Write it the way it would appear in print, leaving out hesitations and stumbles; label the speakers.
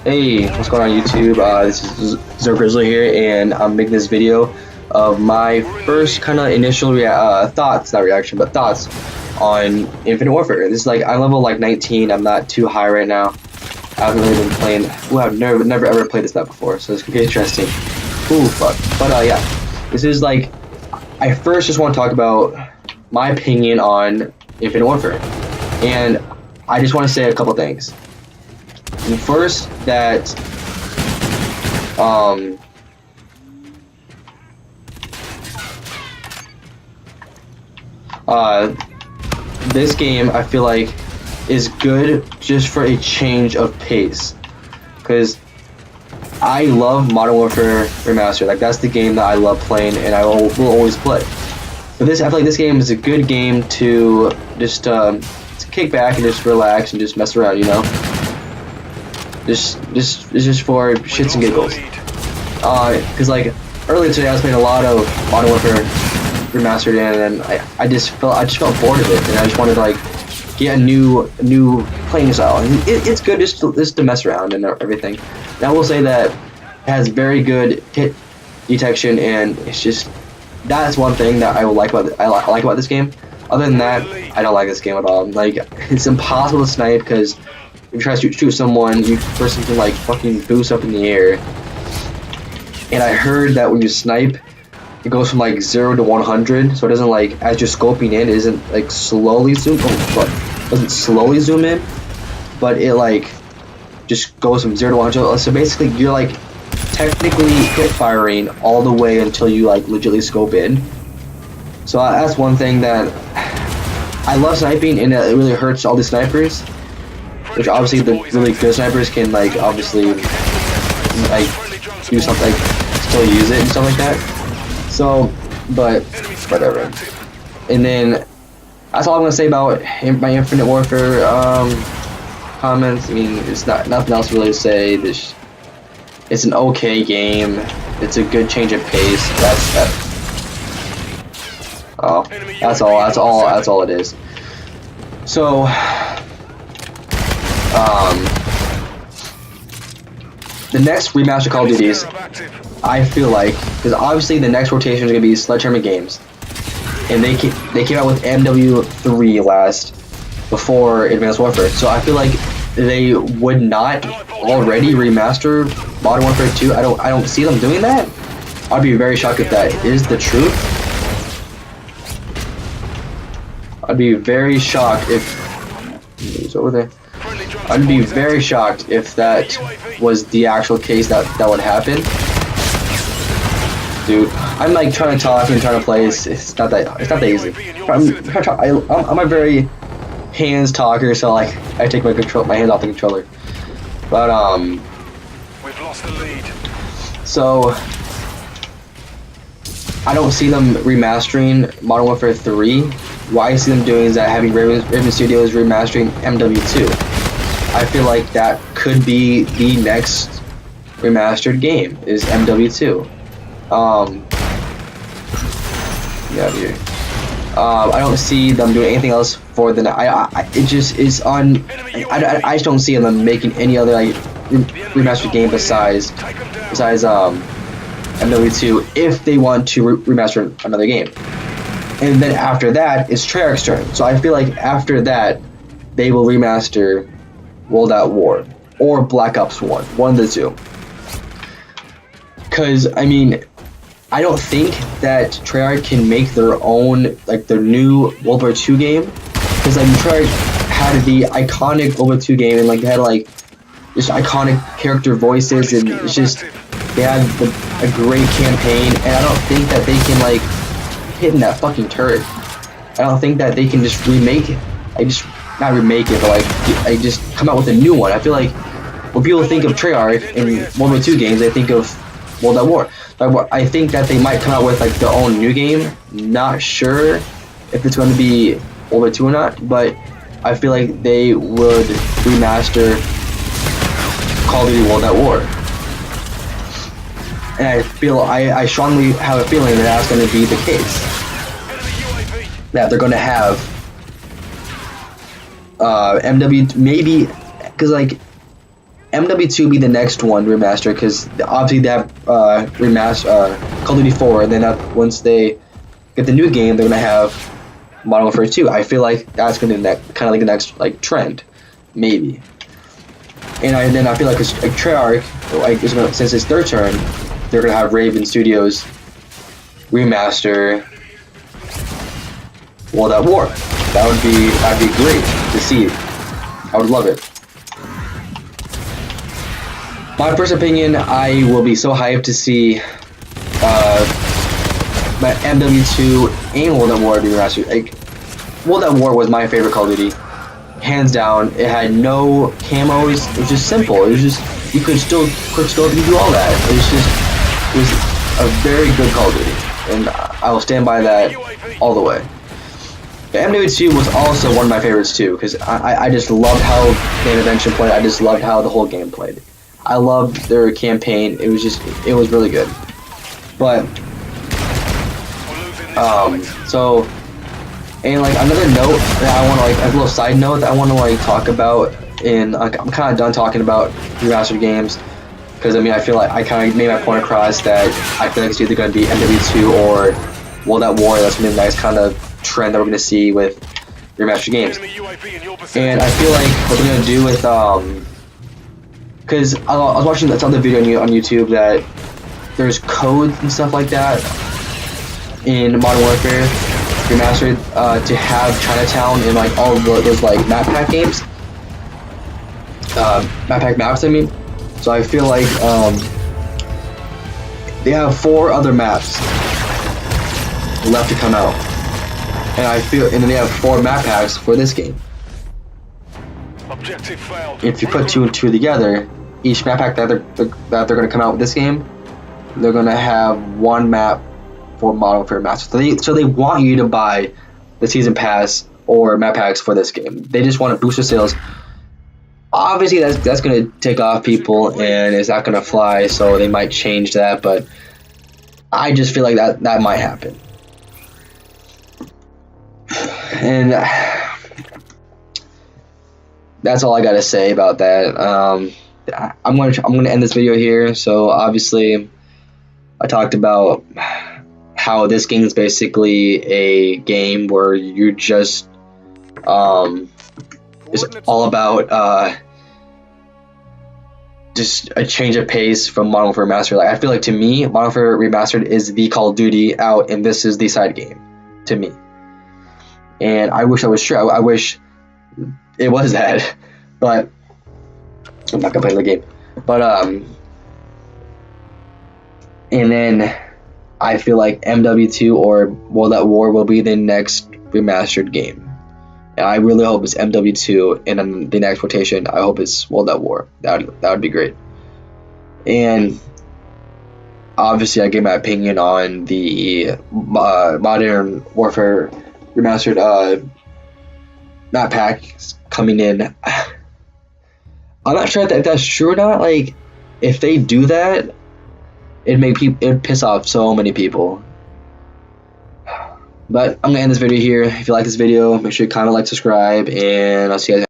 Speaker 1: Hey, what's going on YouTube? This is Zero Grizzly here, and I'm making this video of my first kind of initial thoughts, not reaction, but thoughts on Infinite Warfare. This is like, I'm level like 19, I'm not too high right now. I haven't really been playing, well, I've never ever played this map before, so it's gonna be interesting. Ooh, fuck. But yeah, this is like, I first just want to talk about my opinion on Infinite Warfare. And I just want to say a couple things. First, that this game I feel like is good just for a change of pace, because I love Modern Warfare Remastered. Like, that's the game that I love playing and I will always play. But this, I feel like this game is a good game to just to kick back and just relax and just mess around, you know. It's just for shits and giggles. Cause like earlier today I was playing a lot of Modern Warfare Remastered, and I just felt bored of it, and I just wanted to like get a new playing style. And it's good just to mess around and everything. And I will say that it has very good hit detection, and it's just, that's one thing that I like about this game. Other than that, I don't like this game at all. Like, it's impossible to snipe, because if you try to shoot someone, you person can like fucking boost up in the air. And I heard that when you snipe, it goes from like 0 to 100, so it doesn't like, as you're scoping in, it isn't like slowly zoom. Doesn't slowly zoom in, but it like just goes from 0 to 100. So basically, you're like technically hip firing all the way until you like legitimately scope in. So that's one thing that I love sniping, and it really hurts all the snipers. Which obviously the really good snipers can like obviously like do something, like still use it and stuff like that. So, but whatever. And then that's all I'm gonna say about my Infinite Warfare comments. I mean, it's nothing else really to say. It's an okay game. It's a good change of pace. That's all it is. So. The next remastered Call of Duties, I feel like, because obviously the next rotation is gonna be Sledgehammer Games, and they came out with MW2 last before Advanced Warfare, so I feel like they would not already remaster Modern Warfare 2. I don't see them doing that. I'd be very shocked if that is the truth. I'd be very shocked if he's over there. I'd be very shocked if that was the actual case that would happen. Dude, I'm like trying to talk and trying to play. It's not that easy. I'm a very hands talker, so like I take my hands off the controller. But we've lost the lead. So I don't see them remastering Modern Warfare 3. What I see them doing is that having Raven Studios remastering MW2. I feel like that could be the next remastered game, is MW2. Yeah, dude. I don't see them doing anything else for the. It just is on. I just don't see them making any other like remastered game besides MW2 if they want to remaster another game. And then after that, it's Treyarch's turn. So I feel like after that, they will remaster World at War or Black Ops 1, one of the two. Because, I mean, I don't think that Treyarch can make their own, like, their new World War II game. Because, like, Treyarch had the iconic World War II game, and, like, they had, like, just iconic character voices, and it's just, they had a great campaign, and I don't think that they can, like, hit in that fucking turret. I don't think that they can just remake it. Not remake it, but like, I just come out with a new one. I feel like when people think of Treyarch in World War II games, they think of World at War. But I think that they might come out with like their own new game. Not sure if it's going to be World War II or not, but I feel like they would remaster Call of Duty World at War. And I strongly have a feeling that that's going to be the case. That they're going to have MW, maybe, because like MW2 be the next one remastered, because obviously they have Call of Duty 4, and then once they get the new game, they're gonna have Modern Warfare 2. I feel like that's gonna be kind of like the next like trend, maybe. And then I feel like Treyarch, like since it's their turn, they're gonna have Raven Studios remaster World at War. That'd be great to see. I would love it. My first opinion, I will be so hyped to see my MW2 and World at War be remastered. Like, World at War was my favorite Call of Duty, hands down. It had no camos. It was just simple. It was just, you could still quickscope and do all that. It was a very good Call of Duty, and I will stand by that all the way. The MW2 was also one of my favorites too, because I just loved how the intervention played. I just loved how the whole game played. I loved their campaign. It was really good. But so, and like another note that I want to, like, a little side note that I want to like talk about, and like, I'm kind of done talking about remastered games, because I mean I feel like I kind of made my point across that I feel like it's either going to be MW2 or World at War. That's going to be a nice kind of trend that we're going to see with remastered games. And I feel like what they're going to do with because I was watching this other video on YouTube that there's codes and stuff like that in Modern Warfare Remastered to have Chinatown in like all of those like map pack games, map pack maps. I mean, so I feel like they have 4 other maps left to come out, and then they have 4 map packs for this game.
Speaker 2: Objective failed.
Speaker 1: If you put 2 and 2 together, each map pack that they're going to come out with this game, they're going to have 1 map for Modern Warfare Remastered. So they want you to buy the season pass or map packs for this game. They just want to boost their sales. Obviously, that's going to take off people, and it's not going to fly. So they might change that, but I just feel like that might happen. And that's all I gotta say about that. I'm gonna end this video here. So obviously, I talked about how this game is basically a game where you just it's all about just a change of pace from Modern Warfare Remastered. Like, I feel like, to me, Modern Warfare Remastered is the Call of Duty out, and this is the side game to me. And I wish I was true. I wish it was that, but I'm not gonna play the game. But and then I feel like MW2 or World at War will be the next remastered game. And I really hope it's MW2, and then the next rotation, I hope it's World at War. That would be great. And obviously, I gave my opinion on the Modern Warfare Remastered map pack coming in. I'm not sure if that's true or not. Like, if they do that, it'd piss off so many people. But I'm gonna end this video here. If you like this video, make sure you comment, like, subscribe, and I'll see you guys.